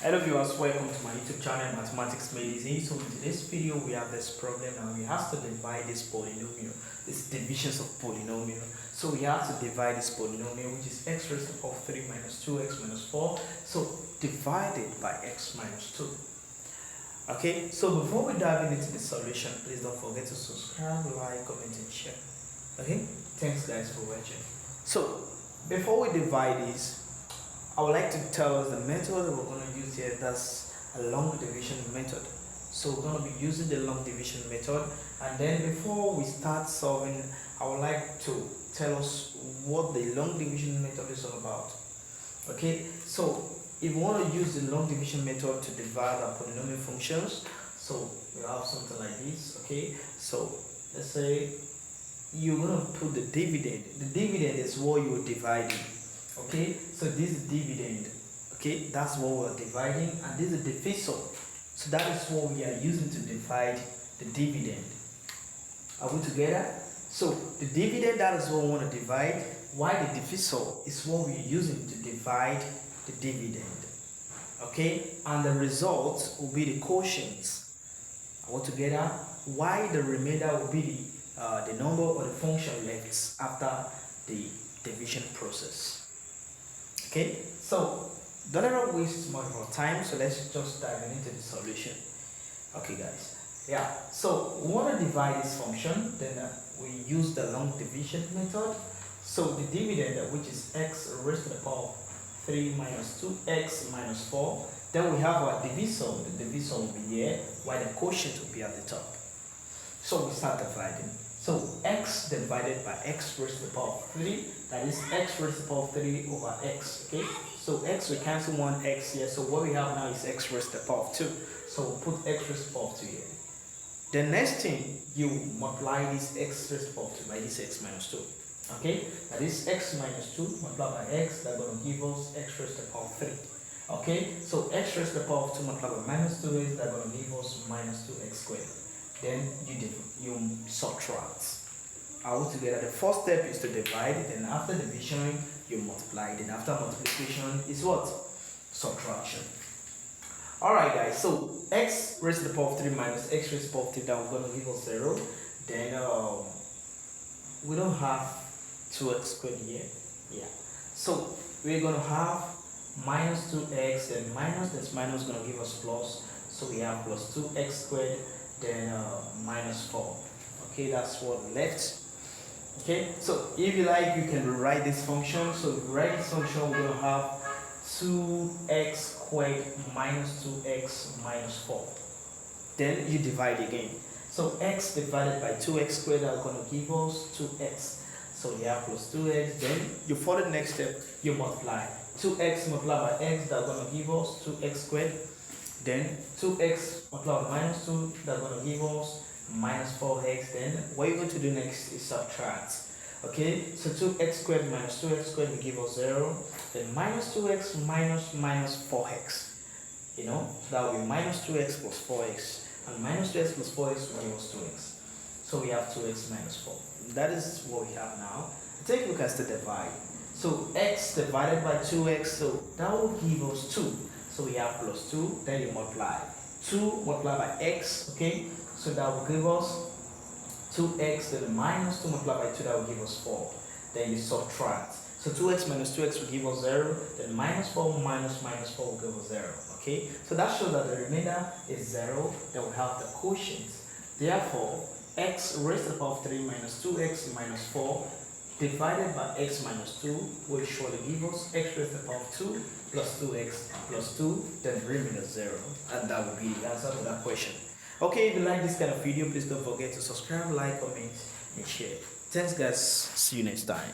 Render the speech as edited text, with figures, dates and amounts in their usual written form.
Hello viewers, welcome to my YouTube channel Mathematics Made Easy. So in today's video we have this problem and we have to divide this polynomial, this divisions of polynomial. So we have to divide this polynomial, which is x raised to the power of 3 minus 2x minus 4. So divided by x minus 2. Okay, so before we dive into the solution, please don't forget to subscribe, like, comment and share. Okay, thanks guys for watching. So before we divide this, I would like to tell us the method we're going to use here. That's a long division method. So we're going to be using the long division method, and then before we start solving, I would like to tell us what the long division method is all about. Okay, so if we want to use the long division method to divide our polynomial functions, so we have something like this. Okay, so let's say you're going to put the dividend. The dividend is what you're dividing. Okay, so this is dividend. Okay, that's what we're dividing, and this is divisor. So that is what we are using to divide the dividend. Are we together? So the dividend, that is what we want to divide, while the divisor is what we're using to divide the dividend. Okay, and the result will be the quotients. Are we together? While the remainder will be the number or the function left after the division process. Okay, so don't let us waste much of our time, so let's just dive into the solution. Okay guys, yeah, so we want to divide this function, then we use the long division method. So the dividend, which is x raised to the power of 3 minus 2x minus 4, then we have our divisor. The divisor will be here, while the quotient will be at the top. So we start dividing. So x divided by x raised to the power of 3, that is x raised to the power of 3 over x. Okay, so x, we cancel one x here, so what we have now is x raised to the power of 2. So we'll put x raised to the power of 2 here. The next thing, you multiply this x raised to the power of 2 by this x minus 2. Okay, that is x minus 2 multiplied by x, that's going to give us x raised to the power of 3. Okay, so x raised to the power of 2 multiplied by minus 2x, that's going to give us minus 2x squared. Then you subtract. All together, the first step is to divide, then after division you multiply, then after multiplication is what? Subtraction. Alright guys, so x raised to the power of 3 minus x raised to the power of 3, that we're going to give us 0. Then we don't have 2x squared here. Yeah, so we're going to have minus 2x, then minus this minus is going to give us plus, so we have plus 2x squared, then minus 4. Okay, that's what left. Okay, so if you like, you can rewrite this function. So if you write this function, we're going to have 2x squared minus 2x minus 4. Then you divide again. So x divided by 2x squared are going to give us 2x. So you have plus 2x. Then you follow the next step, you multiply. 2x multiplied by x, that's going to give us 2x squared. Then 2x multiplied by minus 2, that's going to give us minus 4x. Then what you're going to do next is subtract. Okay, so 2x squared minus 2x squared will give us 0. Then minus 2x minus 4x. You know, so that will be minus 2x plus 4x. And minus 2x plus 4x will give us 2x. So we have 2x minus 4. That is what we have now. Take a look at the divide. So x divided by 2x, so that will give us 2. So we have plus 2, then you multiply. 2 multiplied by x, okay? So that will give us 2x, then minus 2 multiplied by 2, that will give us 4. Then you subtract. So 2x minus 2x will give us 0, then minus 4 minus 4 will give us 0, okay? So that shows that the remainder is 0, then we have the quotient. Therefore, x raised to the power of 3 minus 2x minus 4 divided by x minus 2 will surely give us x raised to the power of 2 plus 2x plus 2, then the remainder is 0. And that will be the answer to that question. Okay, if you like this kind of video, please don't forget to subscribe, like, comment, and share. Thanks guys, see you next time.